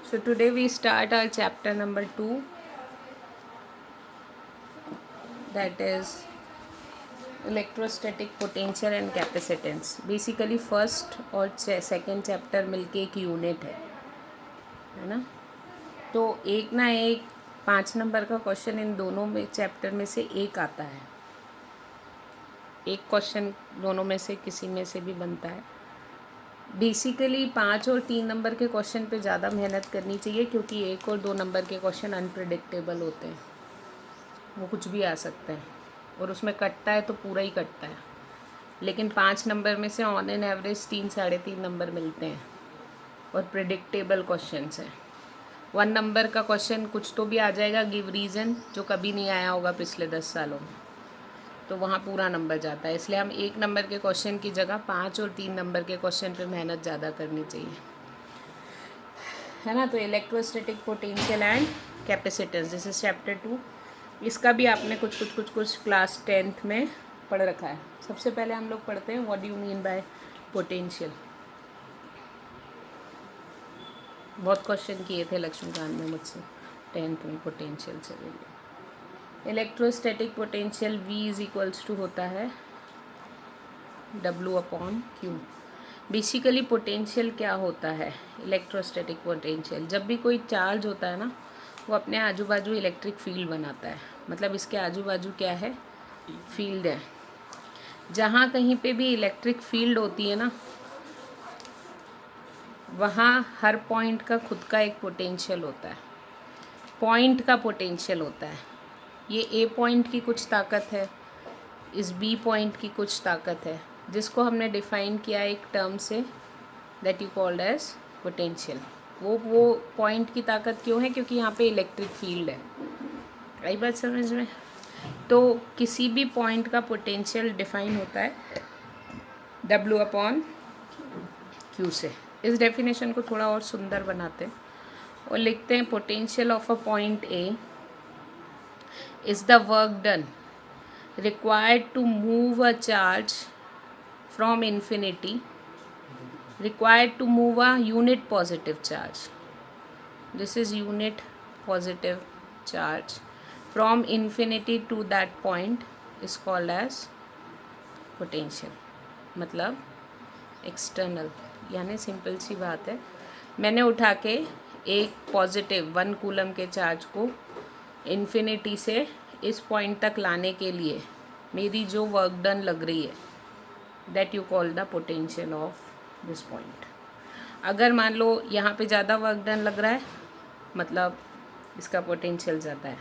So today we start our chapter number 2, that is electrostatic potential and capacitance. Basically first और second chapter मिलके एक unit है ना। तो एक ना एक 5 नंबर का क्वेश्चन इन दोनों में चैप्टर में से एक आता है। एक क्वेश्चन दोनों में से किसी में से भी बनता है। बेसिकली 5 और 3 नंबर के क्वेश्चन पे ज़्यादा मेहनत करनी चाहिए, क्योंकि 1 और 2 नंबर के क्वेश्चन अनप्रिडिक्टेबल होते हैं, वो कुछ भी आ सकता है और उसमें कटता है तो पूरा ही कटता है। लेकिन 5 नंबर में से ऑन एन एवरेज 3-3.5 नंबर मिलते हैं और प्रिडिक्टेबल क्वेश्चंस हैं। 1 नंबर का क्वेश्चन कुछ तो भी आ जाएगा, गिव रीज़न, जो कभी नहीं आया होगा पिछले 10 सालों में, तो वहाँ पूरा नंबर जाता है। इसलिए हम 1 नंबर के क्वेश्चन की जगह 5 और 3 नंबर के क्वेश्चन पे मेहनत ज़्यादा करनी चाहिए, है ना। तो electrostatic potential and capacitance, this is chapter 2। इसका भी आपने कुछ क्लास 10th में पढ़ रखा है। सबसे पहले हम लोग पढ़ते हैं what do you mean by potential. बहुत क्वेश्चन किए थे लक्ष्मीकांत ने मुझसे 10th में पोटेंशियल से related. Electrostatic potential V is equals to होता है W/Q। बेसिकली पोटेंशियल क्या होता है? इलेक्ट्रोस्टैटिक पोटेंशियल, जब भी कोई चार्ज होता है ना, वो अपने आजू बाजू इलेक्ट्रिक फील्ड बनाता है। मतलब इसके आजू बाजू क्या है? फील्ड है। जहाँ कहीं पे भी इलेक्ट्रिक फील्ड होती है ना, वहाँ हर पॉइंट का खुद का एक पोटेंशियल होता है, पॉइंट का पोटेंशियल होता है। ये A पॉइंट की कुछ ताकत है, इस B पॉइंट की कुछ ताकत है, जिसको हमने डिफाइन किया एक टर्म से, that you called as potential. वो पॉइंट की ताकत क्यों है? क्योंकि यहाँ पे इलेक्ट्रिक फील्ड है। आई बात समझ में? तो किसी भी पॉइंट का पोटेंशियल डिफाइन होता है W/Q से। इस डेफिनेशन को थोड़ा और सुंदर बनाते हैं और लिखते हैं potential of a point A is the work done required to move a charge from infinity, required to move a unit positive charge. This is unit positive charge from infinity to that point is called as potential. मतलब external, यानी simple सी बात है, मैंने उठा के एक positive 1 coulomb के चार्ज को इन्फिनिटी से इस पॉइंट तक लाने के लिए मेरी जो वर्क डन लग रही है, that you call the potential of this point. अगर मान लो यहाँ पे ज़्यादा वर्क डन लग रहा है, मतलब इसका पोटेंशियल ज़्यादा है,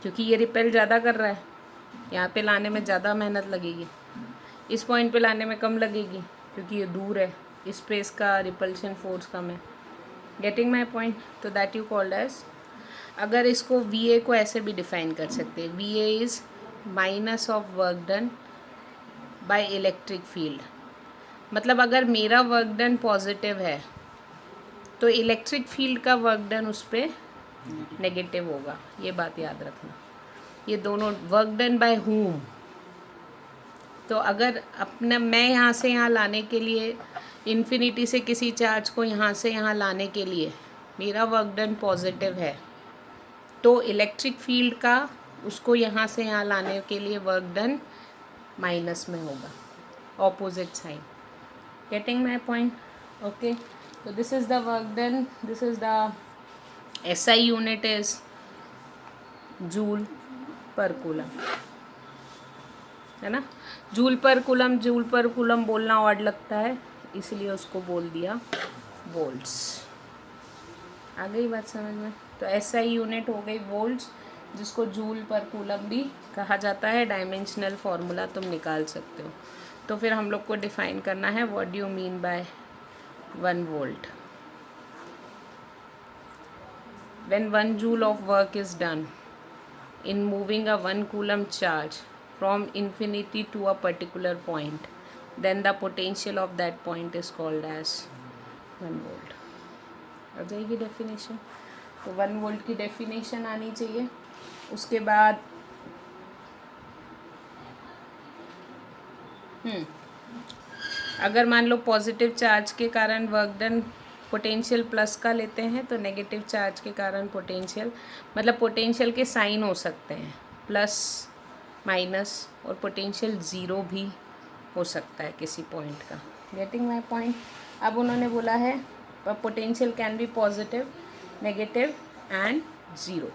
क्योंकि ये रिपेल ज़्यादा कर रहा है। यहाँ पे लाने में ज़्यादा मेहनत लगेगी, इस पॉइंट पे लाने में कम लगेगी, क्योंकि ये दूर है, इस पे इसका रिपल्शन फोर्स कम है। Getting my point? तो दैट यू कॉल्ड एज, अगर इसको VA को ऐसे भी डिफाइन कर सकते हैं, VA is minus of work done by electric field. मतलब अगर मेरा वर्क डन पॉजिटिव है तो इलेक्ट्रिक फील्ड का वर्क डन उस पर नेगेटिव होगा। ये बात याद रखना। ये दोनों वर्क डन बाय हूम। तो अगर अपना मैं यहाँ से यहाँ लाने के लिए, इन्फिनिटी से किसी चार्ज को यहाँ से यहाँ लाने के लिए मेरा वर्क डन पॉजिटिव है, तो इलेक्ट्रिक फील्ड का उसको यहाँ से यहाँ लाने के लिए वर्क डन माइनस में होगा, opposite sign. Getting my point? Okay, तो this is the work done, this is the SI unit is joule per coulomb, है ना। जूल पर कूलम बोलना ऑड लगता है, इसलिए उसको बोल दिया वोल्ट्स। आ गई बात समझ में? तो SI यूनिट हो गई वोल्ट्स, जिसको जूल पर कूलम भी कहा जाता है। डायमेंशनल फार्मूला तुम निकाल सकते हो। तो फिर हम लोग को डिफाइन करना है what do you mean bye 1 volt. When 1 joule of work is done in moving a 1 coulomb charge from infinity to a particular point, then the potential of that point is called as 1 volt. आ जाएगी definition? तो 1 volt की definition आनी चाहिए। उसके बाद अगर मान लो positive charge के कारण वर्क डन पोटेंशियल प्लस का लेते हैं तो नेगेटिव चार्ज के कारण पोटेंशियल, मतलब पोटेंशियल के साइन हो सकते हैं प्लस माइनस, और पोटेंशियल ज़ीरो भी हो सकता है किसी पॉइंट का। Getting my point. अब उन्होंने बोला है potential can be positive, negative and zero,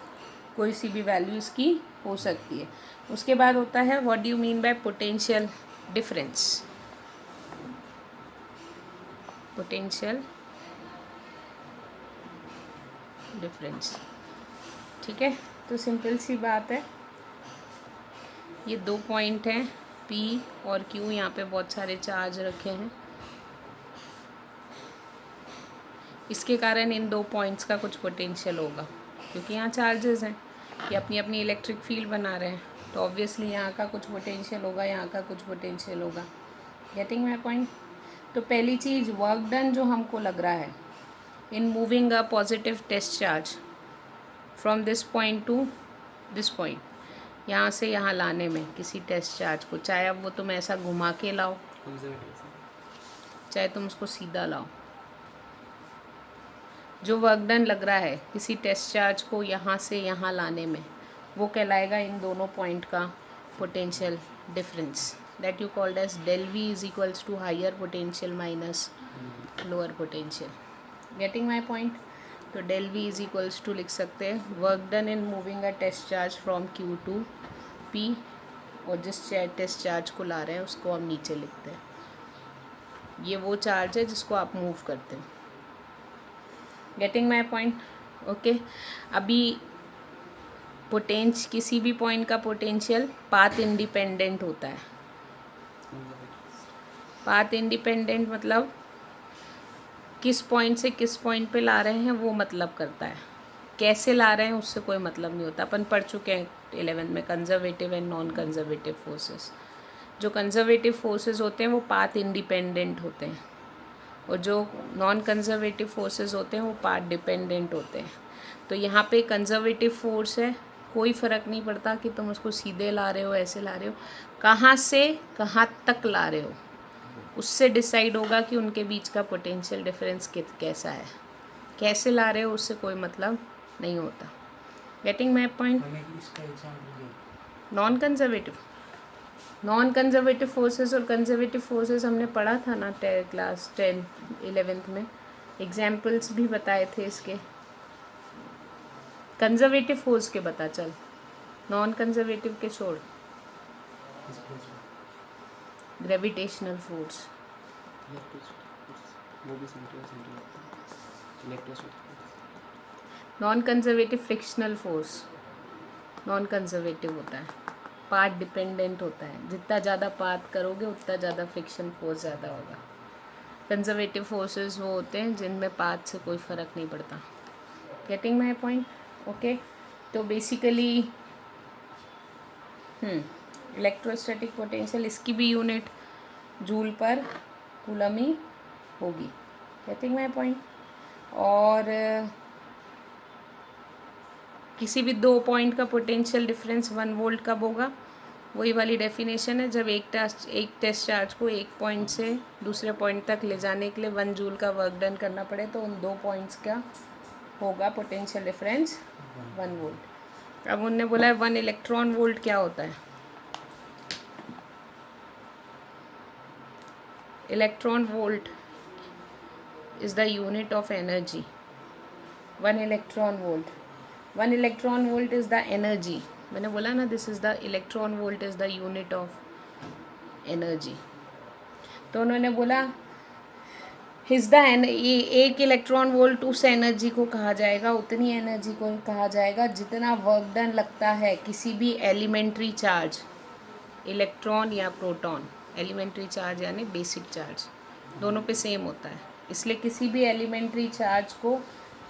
कोई सी भी वैल्यू इसकी हो सकती है। उसके बाद होता है what do you mean by potential difference. Potential difference, ठीक है। तो सिंपल सी बात है, ये दो पॉइंट हैं P और Q, यहाँ पे बहुत सारे चार्ज रखे हैं, इसके कारण इन दो पॉइंट्स का कुछ पोटेंशियल होगा, क्योंकि यहाँ चार्जेस हैं, ये अपनी अपनी इलेक्ट्रिक फील्ड बना रहे हैं, तो ऑब्वियसली यहाँ का कुछ पोटेंशियल होगा, यहाँ का कुछ पोटेंशियल होगा। Getting my point. तो पहली चीज़ वर्क डन जो हमको लग रहा है in moving a positive test charge from this point to this point, यहाँ से यहाँ लाने में किसी टेस्ट चार्ज को, चाहे अब वो तुम ऐसा घुमा के लाओ, चाहे तुम उसको सीधा लाओ, जो वर्क डन लग रहा है किसी टेस्ट चार्ज को यहाँ से यहाँ लाने में, वो कहलाएगा इन दोनों पॉइंट का potential difference, that you called as del V is equals to higher potential minus lower potential. Getting my point. तो del V is equals to लिख सकते हैं work done in moving a test charge from Q to P, और जिस test charge को ला रहे हैं उसको हम नीचे लिखते हैं, ये वो चार्ज है जिसको आप मूव करते हैं। Getting my point. ओके, अभी किसी भी पॉइंट का पोटेंशियल पाथ इंडिपेंडेंट होता है। पाथ इंडिपेंडेंट मतलब किस पॉइंट से किस पॉइंट पे ला रहे हैं वो मतलब करता है, कैसे ला रहे हैं उससे कोई मतलब नहीं होता। अपन पढ़ चुके हैं 11th में conservative and non conservative forces. जो कंजर्वेटिव फोर्सेस होते हैं वो पाथ इंडिपेंडेंट होते हैं, और जो नॉन कंजर्वेटिव फोर्सेस होते हैं वो पाथ डिपेंडेंट होते हैं। तो यहाँ पे कंजर्वेटिव फोर्स है, कोई फ़र्क नहीं पड़ता कि तुम उसको सीधे ला रहे हो, ऐसे ला रहे हो, कहाँ से कहाँ तक ला रहे हो, उससे डिसाइड होगा कि उनके बीच का पोटेंशियल डिफरेंस कैसा है। कैसे ला रहे हो उससे कोई मतलब नहीं होता। Getting my point. Non conservative forces और कंजर्वेटिव फोर्सेस हमने पढ़ा था ना क्लास 10 11th में, एग्जाम्पल्स भी बताए थे इसके। कंजर्वेटिव फोर्स के बता चल, नॉन कंजर्वेटिव के छोड़। Gravitational force, non conservative frictional force, non conservative होता है, पाथ डिपेंडेंट होता है, जितना ज़्यादा पाथ करोगे उतना ज़्यादा फ्रिक्शन फोर्स ज़्यादा होगा। कंजर्वेटिव फोर्सेस वो होते हैं जिनमें पाथ से कोई फ़र्क नहीं पड़ता। Getting my point. ओके, तो बेसिकली इलेक्ट्रोस्टैटिक पोटेंशियल, इसकी भी यूनिट जूल पर कूलम ही होगी। Getting my point. और किसी भी दो पॉइंट का पोटेंशियल डिफरेंस 1 वोल्ट कब होगा, वही वाली डेफिनेशन है, जब एक टेस्ट चार्ज को एक पॉइंट से दूसरे पॉइंट तक ले जाने के लिए 1 जूल का वर्क डन करना पड़े, तो उन दो पॉइंट्स का होगा पोटेंशियल डिफरेंस 1 वोल्ट। अब उनने बोला है 1 इलेक्ट्रॉन वोल्ट क्या होता है। Electron volt is the unit of energy. 1 electron volt is the energy. मैंने बोला ना, this is the electron volt is the unit of energy. तो उन्होंने बोला एक इलेक्ट्रॉन वोल्ट उस एनर्जी को कहा जाएगा, उतनी एनर्जी को कहा जाएगा जितना वर्क डन लगता है किसी भी एलिमेंट्री चार्ज, इलेक्ट्रॉन या प्रोटॉन। एलिमेंट्री चार्ज यानी बेसिक चार्ज, दोनों पे सेम होता है, इसलिए किसी भी एलिमेंट्री चार्ज को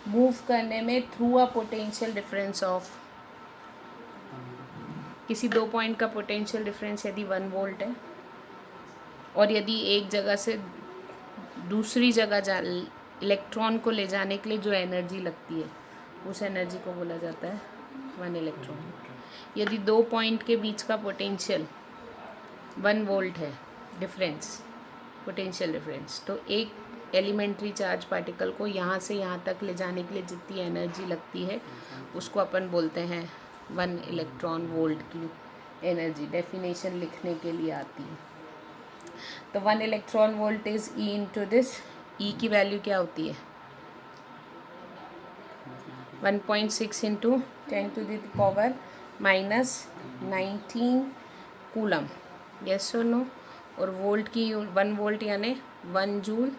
मूव करने में through a potential difference of, किसी दो पॉइंट का पोटेंशियल डिफरेंस यदि 1 वोल्ट है, और यदि एक जगह से दूसरी जगह इलेक्ट्रॉन को ले जाने के लिए जो एनर्जी लगती है, उस एनर्जी को बोला जाता है 1 इलेक्ट्रॉन। यदि दो पॉइंट के बीच का पोटेंशियल 1 वोल्ट है, डिफरेंस, पोटेंशियल डिफरेंस, तो एक एलिमेंट्री चार्ज पार्टिकल को यहाँ से यहाँ तक ले जाने के लिए जितनी एनर्जी लगती है उसको अपन बोलते हैं 1 इलेक्ट्रॉन वोल्ट की एनर्जी। डेफिनेशन लिखने के लिए आती है। तो 1 electron volt is E into this. E की वैल्यू क्या होती है? 1.6 इंटू 10⁻⁻19 कूलम। यस और नो? और वोल्ट की 1 वोल्ट यानी 1 जूल।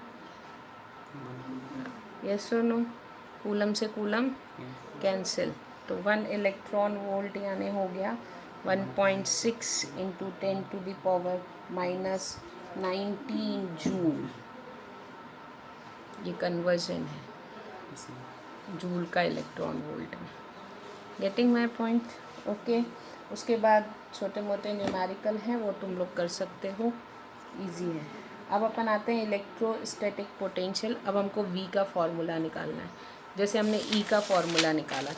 यस और नो? कूलम से कूलम कैंसिल। तो 1 इलेक्ट्रॉन वोल्ट यानी हो गया 1.6 इंटू 10⁻⁻19 जूल। ये कन्वर्जन है जूल का इलेक्ट्रॉन वोल्ट में। Getting my point? ओके। उसके बाद छोटे मोटे न्यूमेरिकल हैं वो तुम लोग कर सकते हो, इजी है। अब अपन आते हैं इलेक्ट्रोस्टैटिक पोटेंशियल। अब हमको वी का फॉर्मूला निकालना है, जैसे हमने ई का फॉर्मूला निकाला था।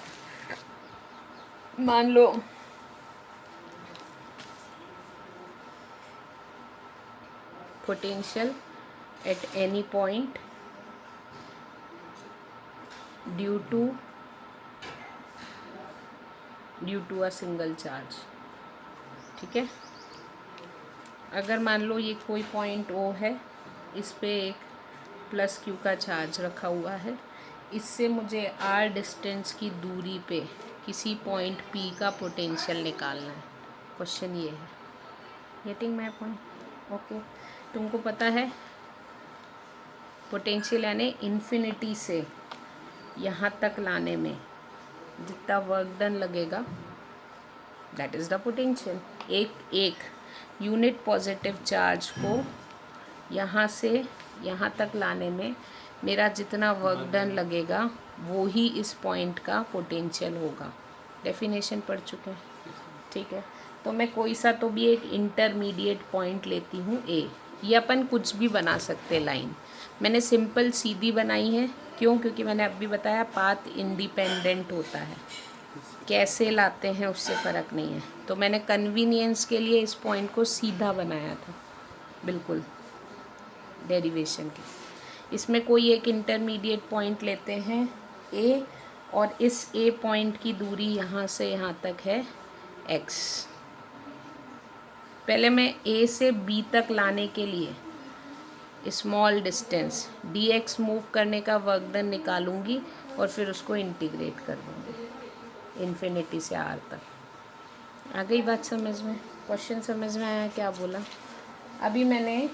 मान लो potential at any point due to a single charge. ठीक है। अगर मान लो ये कोई पॉइंट ओ है, इस पे एक प्लस क्यू का चार्ज रखा हुआ है, इससे मुझे आर डिस्टेंस की दूरी पे किसी पॉइंट पी का पोटेंशियल निकालना है। क्वेश्चन ये है। Getting my point? ओके। तुमको पता है पोटेंशियल यानी इन्फिनिटी से यहाँ तक लाने में जितना वर्क डन लगेगा दैट इज़ द पोटेंशियल। एक यूनिट पॉजिटिव चार्ज को यहाँ से यहाँ तक लाने में मेरा जितना वर्क डन लगेगा वो ही इस पॉइंट का पोटेंशियल होगा। डेफिनेशन पढ़ चुके हैं। ठीक है। तो मैं कोई सा तो भी एक इंटरमीडिएट पॉइंट लेती हूँ ए। ये अपन कुछ भी बना सकते लाइन। मैंने सिंपल सीधी बनाई है, क्यों? क्योंकि मैंने अभी बताया पाथ इंडिपेंडेंट होता है, कैसे लाते हैं उससे फ़र्क नहीं है। तो मैंने कन्वीनियंस के लिए इस पॉइंट को सीधा बनाया था, बिल्कुल डेरिवेशन के। इसमें कोई एक इंटरमीडिएट पॉइंट लेते हैं ए, और इस ए पॉइंट की दूरी यहाँ से यहाँ तक है एक्स। पहले मैं ए से बी तक लाने के लिए small distance D x move करने का वर्क डन निकालूंगी और फिर उसको इंटीग्रेट कर दूँगी इन्फिनिटी से आर तक। आ गई बात समझ में? क्वेश्चन समझ में आया क्या बोला? अभी मैंने,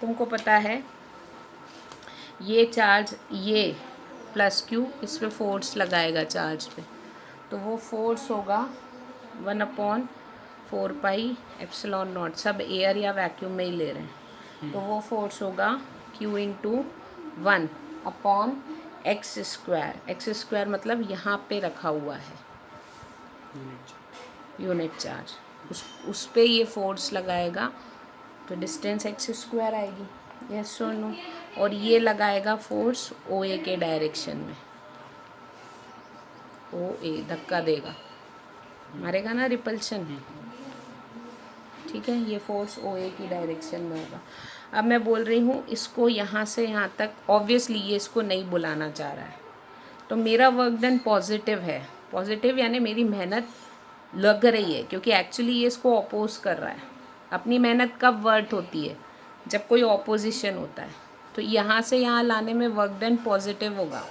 तुमको पता है ये चार्ज, ये प्लस क्यू, इस पर फोर्स लगाएगा चार्ज पे, तो वो फोर्स होगा 1/4πε0। सब एयर या वैक्यूम में ही ले रहे हैं, तो वो फोर्स होगा Q इंटू 1/x²। x² मतलब यहाँ पे रखा हुआ है यूनिट चार्ज, उस पे ये फोर्स लगाएगा तो डिस्टेंस x² आएगी। यस और नो? और ये लगाएगा फोर्स OA के डायरेक्शन में। OA धक्का देगा, मारेगा ना, रिपल्शन। ठीक है। ये फोर्स OA की डायरेक्शन में होगा। अब मैं बोल रही हूँ इसको यहाँ से यहाँ तक, ऑब्वियसली ये इसको नहीं बुलाना चाह रहा है, तो मेरा वर्क डन पॉजिटिव है। पॉजिटिव यानी मेरी मेहनत लग रही है, क्योंकि एक्चुअली ये इसको अपोज कर रहा है। अपनी मेहनत कब वर्थ होती है? जब कोई ऑपोजिशन होता है। तो यहाँ से यहाँ लाने में वर्क डन पॉजिटिव होगा,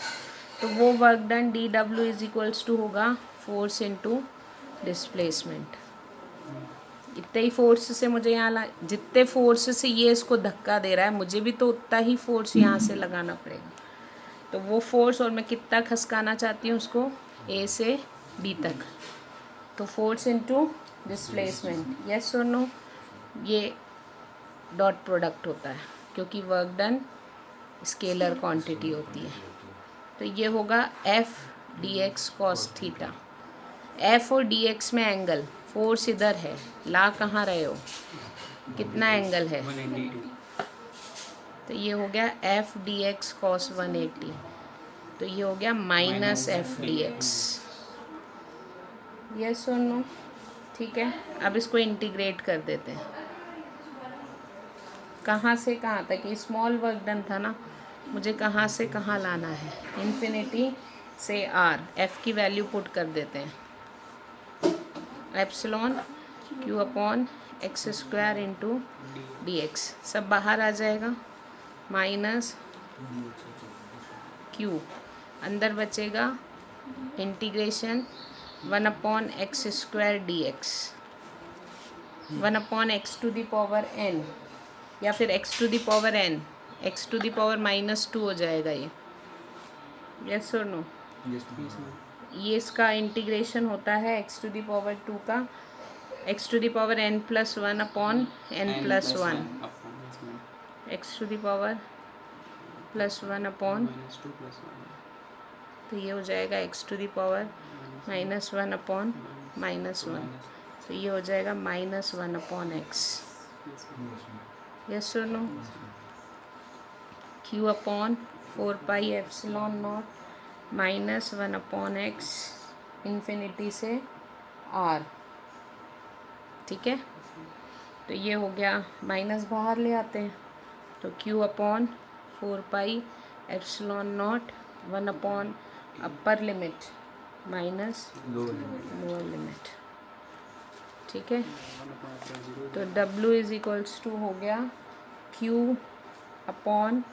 तो वो work done DW is equals to होगा फोर्स इंटू डिस्प्लेसमेंट। इतने ही फोर्स से मुझे यहाँ ला, जितने फोर्स से ये इसको धक्का दे रहा है मुझे भी तो उतना ही फोर्स यहाँ से लगाना पड़ेगा। तो वो फोर्स, और मैं कितना खसकाना चाहती हूँ उसको A से B तक, तो फोर्स इनटू डिस्प्लेसमेंट। यस और नो? ये डॉट प्रोडक्ट होता है, क्योंकि वर्क डन स्केलर क्वांटिटी होती है। तो ये होगा F dx cos theta. F और dx में एंगल, फोर्स इधर है, ला कहाँ रहे हो, कितना एंगल है? 180। तो ये हो गया F dx cos 180, तो ये हो गया माइनस F dx। यस और नो? ठीक है। अब इसको इंटीग्रेट कर देते हैं। कहाँ से कहाँ तक, ये स्मॉल वर्क डन था ना, मुझे कहाँ से कहाँ लाना है, इन्फिनिटी से आर, एफ की वैल्यू पुट कर देते हैं, epsilon Q upon x square into D x, सब बाहर आ जाएगा, माइनस क्यू, अंदर बचेगा इंटीग्रेशन 1/x² dx, 1/x⁴n, या फिर x⁴n, x⁴ -2 हो जाएगा ये, यस और नो। ये इसका इंटीग्रेशन होता है x⁴ का x⁴n + 1/n + 1, x⁴ +1 तो ये हो जाएगा x⁴ -1/-1, तो ये हो जाएगा -1/x, यस और no. q upon 4πε0 -1/x infinity से r, ठीक है। तो ये हो गया, माइनस बाहर ले आते हैं, तो q upon 4πε0 1 upper limit minus lower limit, ठीक है। तो w हो गया q अपॉन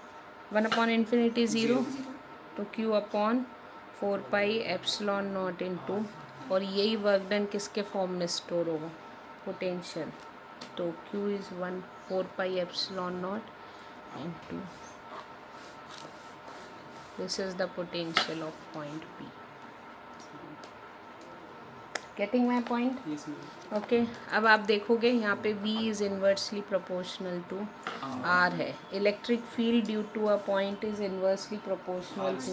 1/∞ 0, तो q अपॉन 4πε0 इंटू, और यही वर्क डन किसके फॉर्म में स्टोर होगा, पोटेंशियल, तो q is 4πε0 into, this is the potential of point P। Getting my point? Okay, अब आप देखोगे यहाँ पे V is inversely proportional to R है, electric field due to a point is inversely proportional to,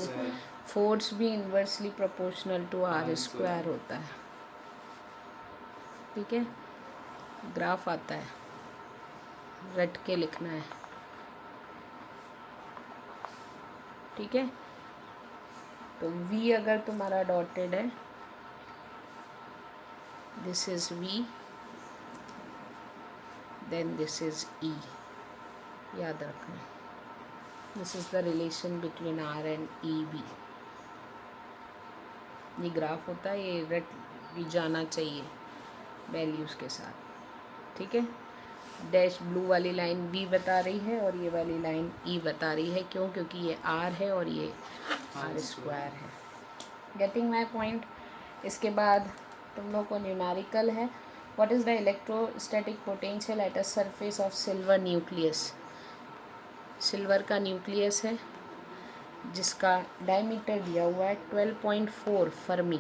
force भी inversely proportional to R² होता है, ठीक है। ग्राफ आता है, रट के लिखना है, ठीक है। तो V अगर तुम्हारा डॉटेड है, this is V, then this is E, याद रखना, this is the relation between R and EB। ये ग्राफ होता है, ये रट भी जाना चाहिए वैल्यूज़ के साथ, ठीक है। डैश ब्लू वाली लाइन V बता रही है और ये वाली लाइन E बता रही है, क्यों, क्योंकि ये R है और ये R² है। Getting my point? इसके बाद तुम लोग को न्यूमेरिकल है, what is the electrostatic potential at a surface of silver nucleus. Silver का न्यूक्लियस है जिसका डायमीटर दिया हुआ है 12.4 फर्मी,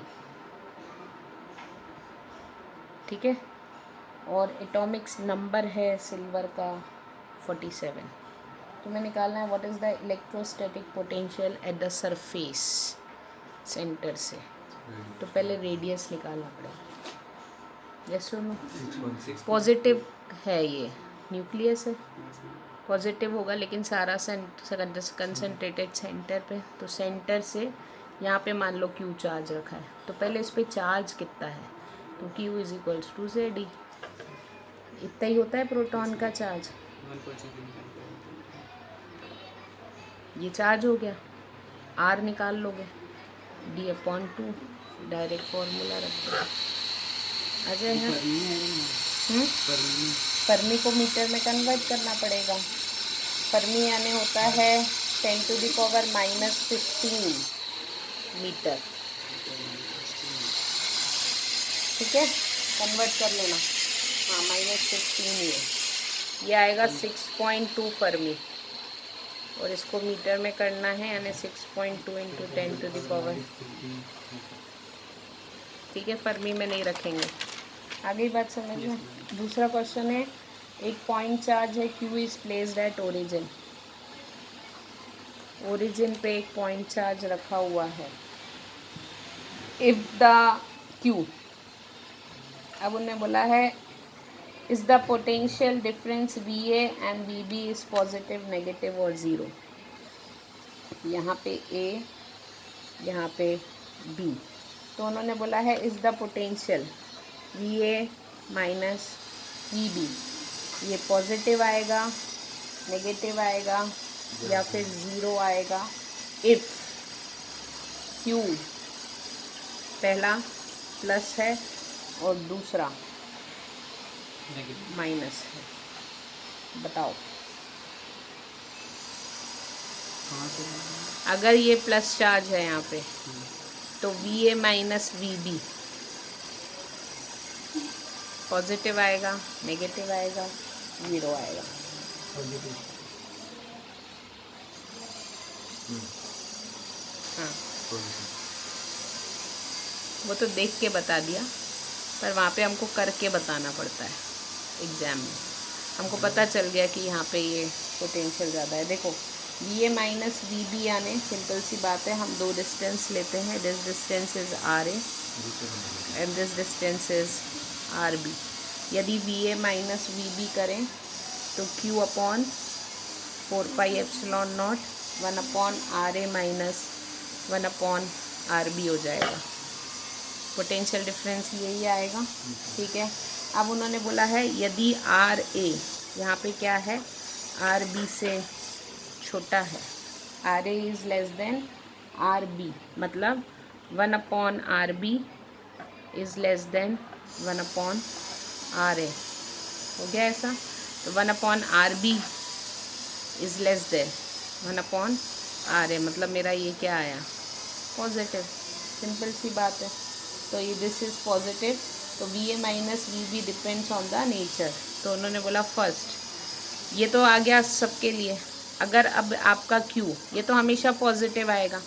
ठीक है, और एटॉमिक नंबर है सिल्वर का 47। तुम्हें निकालना है what is the electrostatic potential at the surface, centre से, तो पहले रेडियस निकालना पड़ेगा, यस और नो। पॉजिटिव है, ये न्यूक्लियस है, पॉजिटिव होगा, लेकिन सारा कंसनट्रेटेड सेंटर पे, तो सेंटर से यहाँ पे मान लो Q चार्ज रखा है, तो पहले इस पे चार्ज कितना है, तो Q = ZD, इतना ही होता है प्रोटॉन का चार्ज, ये चार्ज हो गया, R निकाल लोगे, D/2, डायरेक्ट फॉर्मूला रख दो, आ जाएगा। फर्मी को मीटर में कन्वर्ट करना पड़ेगा, फर्मी यानी होता है 10⁻⁻15 मीटर, ठीक है, कन्वर्ट कर लेना, हाँ -15 ये आएगा 6.2 फर्मी, और इसको मीटर में करना है, यानी 6.2 × 10⁻, ठीक है, फर्मी में नहीं रखेंगे। आगे बात समझ में। दूसरा क्वेश्चन है, एक पॉइंट चार्ज है Q is placed at origin, origin पे एक पॉइंट चार्ज रखा हुआ है, इफ द Q, अब उन्हें बोला है is the potential difference VA and VB is positive, negative और 0, यहाँ पे A, यहाँ पे B, तो उन्होंने बोला है is the potential VA - VB, ये पॉजिटिव आएगा नेगेटिव आएगा या फिर ज़ीरो आएगा इफ़ क्यू पहला प्लस है और दूसरा माइनस है। बताओ, अगर ये प्लस चार्ज है यहाँ पे तो V A minus V B positive आएगा, नेगेटिव आएगा, ज़ीरो आएगा। हाँ, वो तो देख के बता दिया, पर वहाँ पे हमको करके बताना पड़ता है एग्ज़ाम में। हमको पता चल गया कि यहाँ पे ये पोटेंशियल ज़्यादा है। देखो V A minus V B यानी सिंपल सी बात है, हम दो डिस्टेंस लेते हैं, this distance is R A and this distance is R B. यदि V A minus V B करें तो Q upon 4 pi epsilon naught 1 upon R A minus 1 upon R B हो जाएगा। पोटेंशियल डिफरेंस यही आएगा, ठीक है। अब उन्होंने बोला है यदि आर ए यहाँ पे क्या है, आर बी से छोटा है, R A is less than R B, मतलब 1 upon R B is less than 1 upon R A. हो गया ऐसा, तो 1 upon R B is less than 1 upon R A, मतलब मेरा ये क्या आया, पॉजिटिव। सिंपल सी बात है। तो ये दिस इज़ पॉजिटिव, तो V A minus V B depends on the nature. तो उन्होंने बोला फर्स्ट, ये तो आ गया सबके लिए। अगर अब आपका क्यू, ये तो हमेशा पॉजिटिव आएगा,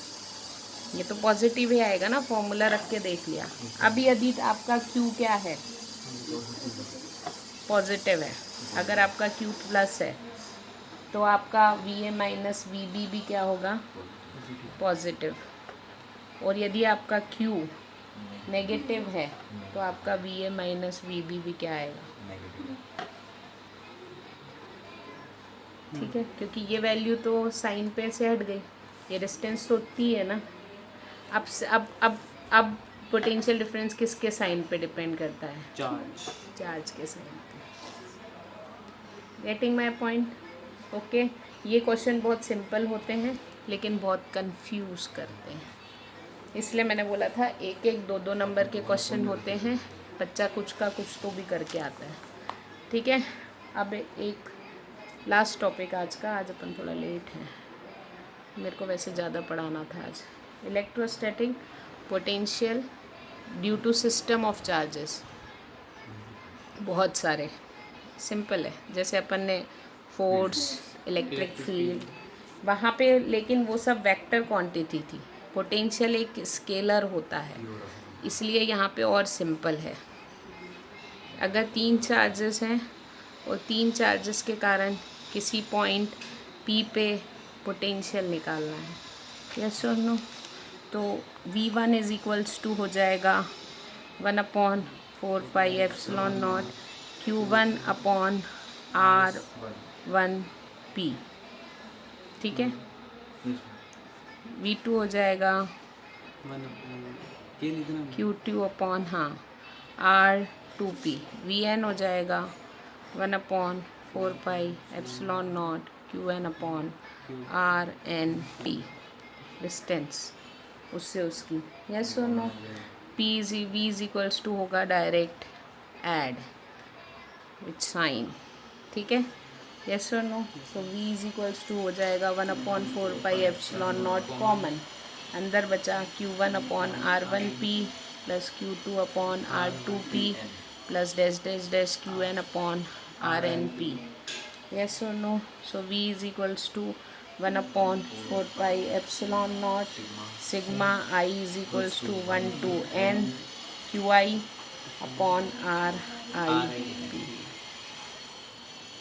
ये तो पॉजिटिव ही आएगा ना, फॉर्मूला रख के देख लिया। अब यदि आपका क्यू क्या है, पॉजिटिव है, अगर आपका क्यू प्लस है तो आपका V A minus V B भी क्या होगा, पॉजिटिव। और यदि आपका क्यू नेगेटिव है तो आपका V A minus V B भी क्या आएगा, ठीक है। क्योंकि ये वैल्यू तो साइन पे से हट गई, ये डिस्टेंस तो उतनी है ना। अब पोटेंशियल डिफरेंस किसके साइन पे डिपेंड करता है, चार्ज के साइन पे। Getting my point, okay. ये क्वेश्चन बहुत सिंपल होते हैं लेकिन बहुत कंफ्यूज करते हैं, इसलिए मैंने बोला था एक एक दो दो नंबर के क्वेश्चन होते हैं, बच्चा कुछ का कुछ तो भी करके आता है, ठीक है। अब एक लास्ट टॉपिक आज का, आज अपन थोड़ा लेट हैं, मेरे को वैसे ज़्यादा पढ़ाना था आज। Electrostatic potential due to system of charges, बहुत सारे, सिंपल है। जैसे अपन ने फोर्स, इलेक्ट्रिक फील्ड, वहाँ पे लेकिन वो सब वेक्टर क्वांटिटी थी, पोटेंशियल एक स्केलर होता है, इसलिए यहाँ पे और सिंपल है। अगर 3 चार्जेस हैं और 3 चार्जेस के कारण किसी पॉइंट P पे पोटेंशियल निकालना है, यस और नो, तो V1 इज़ इक्वल्स टू हो जाएगा 1 upon 4 pi epsilon not Q1 upon R1P, ठीक है। V2 हो जाएगा Q2 अपॉन R2P। Vn हो जाएगा 1 upon 4 pi epsilon naught Qn upon RnP, distance उससे उसकी, यस और no. V is equals to होगा डायरेक्ट ऐड विथ साइन, ठीक है, यस और नो। तो V इज इक्वल्स टू हो जाएगा 1 upon 4 pi epsilon naught common, अंदर बचा Q1 upon R1P plus Q2 upon R2P plus dash dash dash Qn upon RnP, yes और no. So V is equals to 1 upon 4 pi epsilon naught sigma I is equals to 1 to n QI upon RIP,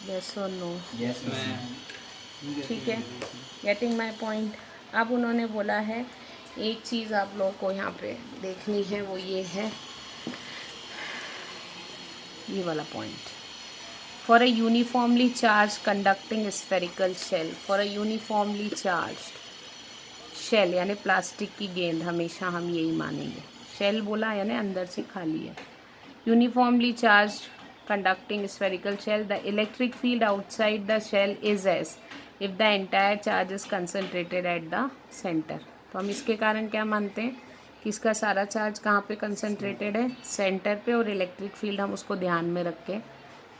yes और no, ठीक है। Getting my point. अब उन्होंने बोला है एक चीज़ आप लोगों को यहाँ पे देखनी है, वो ये है, ये वाला point. For a uniformly charge conducting spherical shell, for a uniformly charge shell यानी प्लास्टिक की गेंद, हमेशा हम यही मानेंगे, शेल बोला यानी अंदर से खाली है। Uniformly charge conducting spherical shell, the electric field outside the shell is S if the entire charge is concentrated at the center. तो हम इसके कारण क्या मानते हैं कि इसका सारा चार्ज कहाँ पे कंसनट्रेटेड है, सेंटर पे, और इलेक्ट्रिक फील्ड हम उसको ध्यान में रख के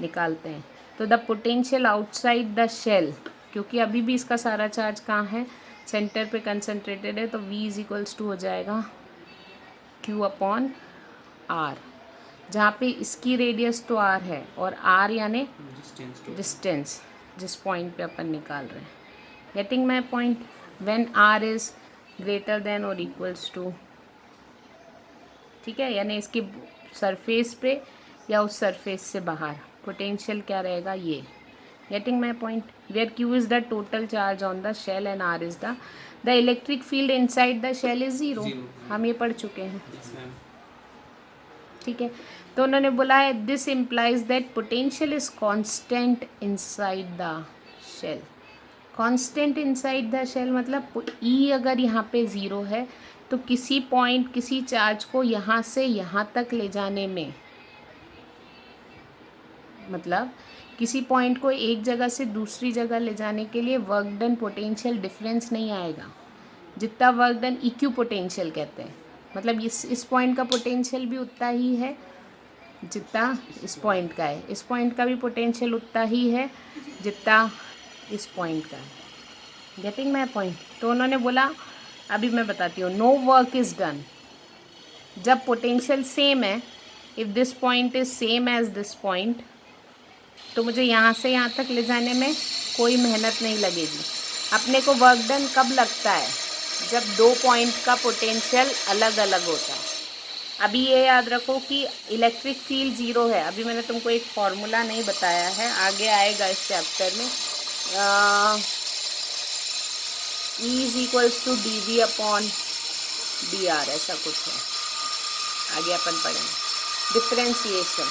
निकालते हैं. तो the potential outside the shell, क्योंकि अभी भी इसका सारा चार्ज कहाँ है, सेंटर पे कंसनट्रेटेड है, तो V इज इक्वल्स टू हो जाएगा Q अपॉन R, जहाँ पे इसकी रेडियस तो R है और R यानी डिस्टेंस जिस पॉइंट पे अपन निकाल रहे हैं. Getting my point. When R is greater than और इक्वल्स टू, ठीक है, यानी इसकी सरफेस पे या उस सरफेस से बाहर पोटेंशियल क्या रहेगा, ये. Getting my point. Where Q is the total charge on the shell and R is the electric field inside the shell is zero. हम ये पढ़ चुके हैं, ठीक है. तो उन्होंने बोला है this implies that potential is constant inside the shell. Constant inside the shell मतलब E अगर यहाँ पे ज़ीरो है तो किसी पॉइंट किसी चार्ज को यहाँ से यहाँ तक ले जाने में, मतलब किसी पॉइंट को एक जगह से दूसरी जगह ले जाने के लिए वर्क डन पोटेंशियल डिफरेंस नहीं आएगा. जितना वर्क डन इक्यू पोटेंशियल कहते हैं, मतलब इस पॉइंट का पोटेंशियल भी उतना ही है जितना इस पॉइंट का है, इस पॉइंट का भी पोटेंशियल उतना ही है जितना इस पॉइंट का है. Getting my point. तो उन्होंने बोला, अभी मैं बताती हूँ, नो वर्क इज़ डन जब पोटेंशियल सेम है. If this point is same as this point, तो मुझे यहाँ से यहाँ तक ले जाने में कोई मेहनत नहीं लगेगी. अपने को वर्क डन कब लगता है, जब दो पॉइंट का पोटेंशियल अलग अलग होता है. अभी ये याद रखो कि इलेक्ट्रिक फील्ड ज़ीरो है. अभी मैंने तुमको एक फॉर्मूला नहीं बताया है, आगे आएगा इस चैप्टर में. E is equals to dV upon dr, ऐसा कुछ है, आगे अपन पढ़ेंगे. डिफ्रेंशिएशन,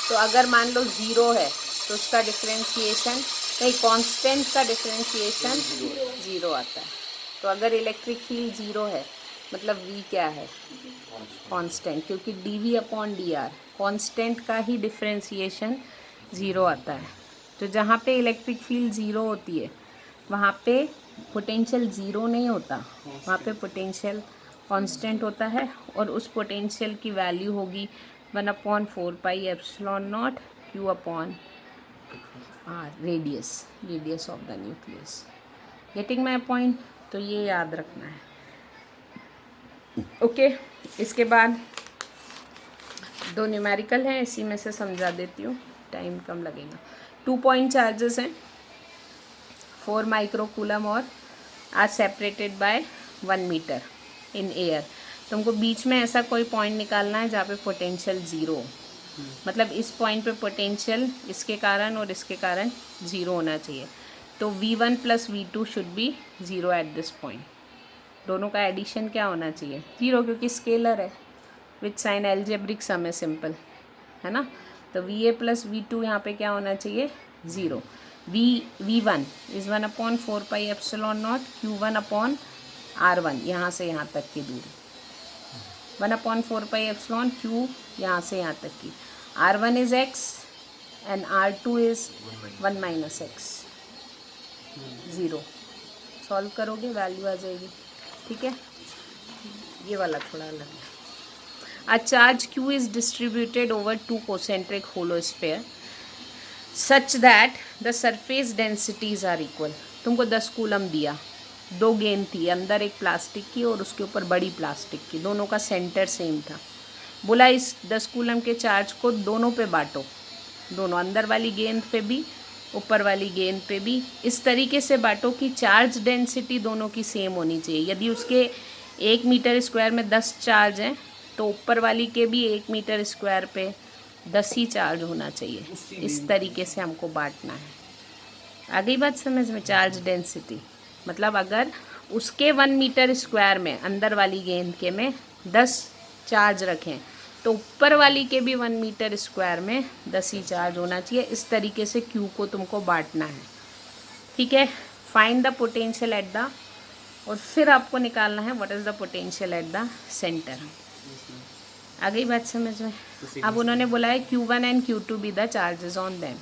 तो अगर मान लो ज़ीरो है तो उसका डिफ्रेंशिएशन, नहीं, कांस्टेंट का डिफ्रेंशिएशन ज़ीरो आता है. तो अगर इलेक्ट्रिक फील्ड ज़ीरो है मतलब V क्या है, कांस्टेंट, क्योंकि dV अपॉन dr कांस्टेंट का ही डिफ्रेंशिएशन ज़ीरो आता है. तो जहाँ पे इलेक्ट्रिक फील्ड ज़ीरो होती है वहाँ पे पोटेंशियल ज़ीरो नहीं होता, वहाँ पे पोटेंशियल कांस्टेंट होता है, और उस पोटेंशियल की वैल्यू होगी 1/4πε0 Q upon R, radius of the nucleus. Getting my point. तो ये याद रखना है, ओके. इसके बाद दो न्यूमेरिकल हैं, इसी में से समझा देती हूँ, टाइम कम लगेगा. 2 पॉइंट चार्जेस हैं, 4 माइक्रोकूलम और are separated by 1 metre in air. तुमको बीच में ऐसा कोई पॉइंट निकालना है जहाँ पे पोटेंशियल ज़ीरो हो, मतलब इस पॉइंट पे पोटेंशियल इसके कारण और इसके कारण ज़ीरो होना चाहिए. तो V1 plus V2 should be zero at this point. दोनों का एडिशन क्या होना चाहिए, ज़ीरो, क्योंकि स्केलर है. विथ साइन एल्जेब्रिक सम है, सिंपल है ना. तो VA प्लस V2 यहाँ पे क्या होना चाहिए, zero. V1 is 1/4πε0 Q1 upon R1, यहाँ से यहाँ तक की दूरी, 1/4πε Q यहाँ से यहाँ तक की. R1 is x and R2 is 1 minus x, zero. Solve करोगे वैल्यू आ जाएगी, ठीक है. ये वाला थोड़ा अलग है. A charge Q is distributed over 2 concentric hollow sphere such that the surface densities are equal. तुमको 10 कूलम दिया, 2 गेंद थी, अंदर एक प्लास्टिक की और उसके ऊपर बड़ी प्लास्टिक की, दोनों का सेंटर सेम था. बोला इस 10 कूलम के चार्ज को दोनों पे बांटो, दोनों, अंदर वाली गेंद पे भी ऊपर वाली गेंद पे भी, इस तरीके से बांटो कि चार्ज डेंसिटी दोनों की सेम होनी चाहिए. यदि उसके 1 मीटर स्क्वायर में 10 चार्ज हैं तो ऊपर वाली के भी 1 मीटर स्क्वायर पे 10 ही चार्ज होना चाहिए. इस तरीके से हमको बांटना है. आ गई बात समझ में. चार्ज डेंसिटी मतलब अगर उसके 1 मीटर स्क्वायर में, अंदर वाली गेंद के में 10 चार्ज रखें तो ऊपर वाली के भी 1 मीटर स्क्वायर में 10 ही चार्ज होना चाहिए. इस तरीके से Q को तुमको बांटना है, ठीक है. Find the potential at the, और फिर आपको निकालना है what is the potential at the centre. आ गई बात समझ में। अब उन्होंने बोला है Q1 and Q2 be the charges on them.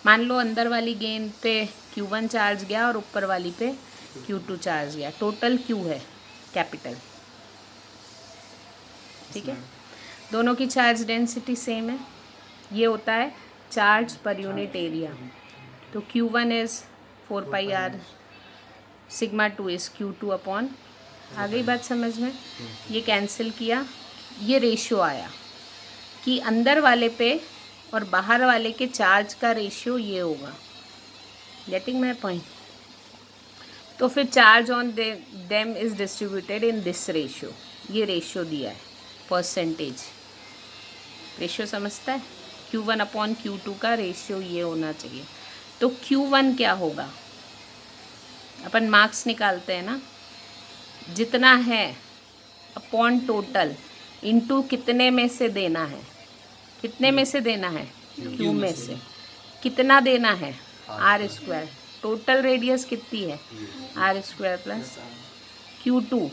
मान लो अंदर वाली गेंद पे Q1 चार्ज गया और ऊपर वाली पे Q2 चार्ज गया, टोटल Q है कैपिटल, ठीक है। दोनों की चार्ज डेंसिटी सेम है, ये होता है चार्ज पर यूनिट एरिया। तो Q1 is 4πr, sigma 2 is Q2 upon, आ गई बात समझ में। ये कैंसिल किया, ये रेशियो आया कि अंदर वाले पे और बाहर वाले के चार्ज का रेशियो ये होगा। Getting my point. तो फिर charge on them is distributed in this ratio, ये रेशियो दिया है परसेंटेज, रेशियो समझता है। Q1 अपॉन Q2 का रेशियो ये होना चाहिए। तो Q1 क्या होगा, अपन मार्क्स निकालते हैं ना, जितना है अपॉन टोटल इनटू कितने में से देना है, कितने में से देना है, Q में से। कितना देना है, R स्क्वायर। टोटल रेडियस कितनी है, R स्क्वायर प्लस Q2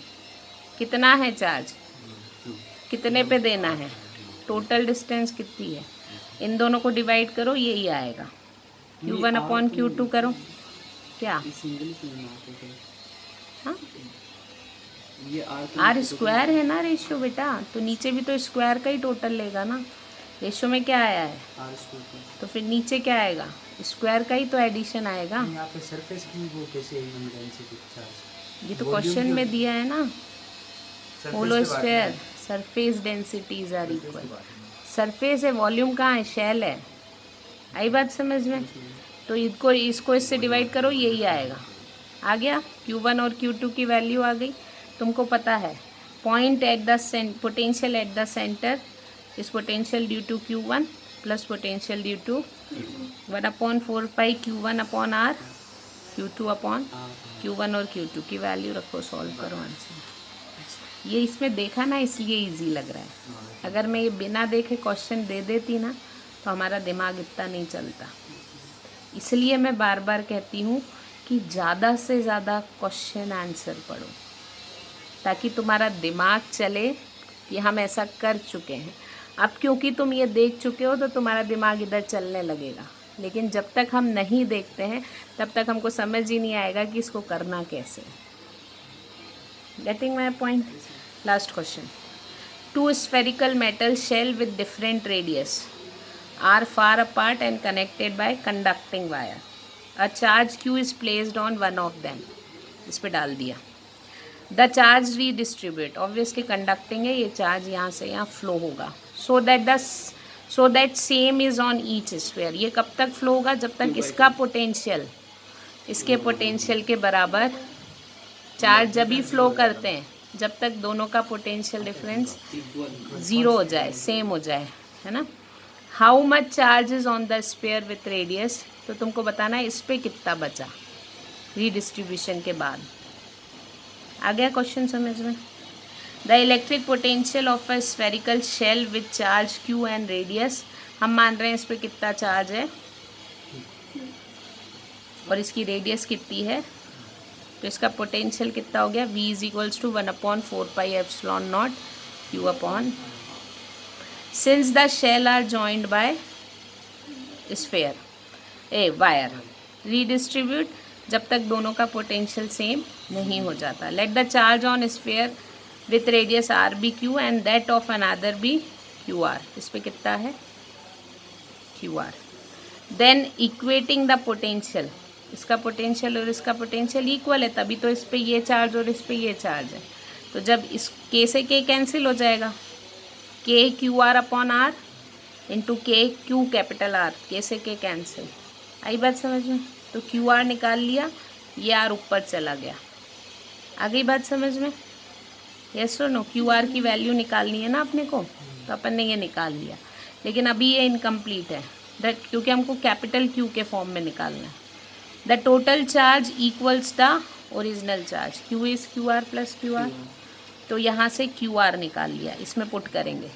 कितना है चार्ज, कितने पे देना है, टोटल डिस्टेंस कितनी है, इन दोनों को डिवाइड करो, यही आएगा। Q1 अपॉन Q2 करो, क्या, हाँ R स्क्वायर है ना रेशियो बेटा, तो नीचे भी तो स्क्वायर का ही टोटल लेगा ना। रेशियो में क्या आया है, तो फिर नीचे क्या आएगा, स्क्वायर का ही तो एडिशन आएगा। यहाँ पे सरफेस की वो कैसे डेंसिटी चार्ज, ये तो क्वेश्चन में दिया है ना, hollow sphere surface densities are equal. Surface है, वॉल्यूम कहाँ है, शेल है। आई बात समझ में। तो इसको इससे डिवाइड करो, यही आएगा। आ गया, Q1 और Q2 की वैल्यू आ गई। तुमको पता है point at the potential at the centre is potential due to Q1 plus potential due to 1/4 Q1 upon R, Q2 upon Q1 और Q2 की वैल्यू रखो, सॉल्व करो आंसर। ये इसमें देखा ना, इसलिए इजी लग रहा है। अगर मैं ये बिना देखे क्वेश्चन दे देती ना तो हमारा दिमाग इतना नहीं चलता। इसलिए मैं बार बार कहती हूँ कि ज़्यादा से ज़्यादा क्वेश्चन आंसर पढ़ो, ताकि तुम्हारा दिमाग चले कि हम ऐसा कर चुके हैं। अब क्योंकि तुम ये देख चुके हो तो तुम्हारा दिमाग इधर चलने लगेगा, लेकिन जब तक हम नहीं देखते हैं तब तक हमको समझ ही नहीं आएगा कि इसको करना कैसे। Getting my point. Last question. Two spherical metal shell with different radius R far apart and connected by conducting wire. A charge Q is placed on one of them, इस पे डाल दिया। The charge redistribute, obviously conducting है, ये charge यहाँ से यहाँ flow होगा। So that same is on each sphere. ये कब तक फ्लो होगा, जब तक इसका पोटेंशियल इसके पोटेंशियल के बराबर। चार्ज जब भी फ्लो करते हैं जब तक दोनों का पोटेंशियल डिफरेंस 0 हो जाए, सेम हो जाए, है ना। How much charge is on the sphere with radius, तो तुमको बताना है इस पर कितना बचा रीडिस्ट्रीब्यूशन के बाद। आ गया क्वेश्चन समझ में। The electric potential of a spherical shell with charge Q and radius, हम मान रहे हैं इस पर कितना चार्ज है और इसकी रेडियस कितनी है, तो इसका पोटेंशियल कितना हो गया, V is equals to 1/4πε0 Q upon. Since the shell are joined by sphere wire redistribute, जब तक दोनों का पोटेंशियल सेम नहीं हो जाता। Let the charge on sphere with radius R be Q and that of another be QR। इस पर कितना है QR। Then equating the potential, इसका पोटेंशियल और इसका पोटेंशियल इक्वल है, तभी तो इस पर ये चार्ज और इस पर ये चार्ज है। तो जब इस K से K कैंसिल हो जाएगा, K QR upon R into K Q capital R, K से K कैंसिल। आई बात समझ में। तो QR निकाल लिया, ये R ऊपर चला गया। आ गई बात समझ में। यस और नो। QR की वैल्यू निकालनी है ना अपने को, तो अपन ने ये निकाल लिया, लेकिन अभी ये इनकम्प्लीट है क्योंकि हमको कैपिटल Q के फॉर्म में निकालना है। The total charge equals the original charge, Q is QR plus QR। तो यहाँ से QR निकाल लिया, इसमें पुट करेंगे।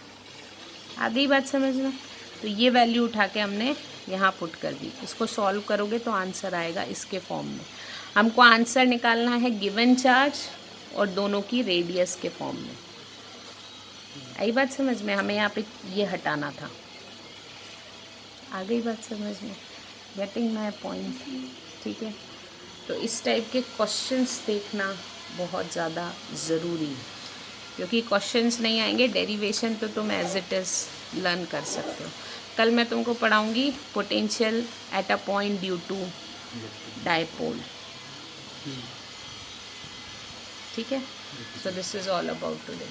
आ गई बात समझ में। तो ये वैल्यू उठा के हमने यहाँ पुट कर दी। इसको सॉल्व करोगे तो आंसर आएगा इसके फॉर्म में। हमको आंसर निकालना है गिवन चार्ज और दोनों की रेडियस के फॉर्म में। आई बात समझ में? हमें यहाँ पे ये हटाना था। आ गई बात समझ में? Getting my point? ठीक है, तो इस टाइप के क्वेश्चंस देखना बहुत ज़्यादा ज़रूरी है, क्योंकि क्वेश्चंस नहीं आएंगे डेरिवेशन तो तुम एज इट इज़ लर्न कर सकते हो। कल मैं तुमको पढ़ाऊँगी potential at a point due to dipole. ठीक है, so this is all about today.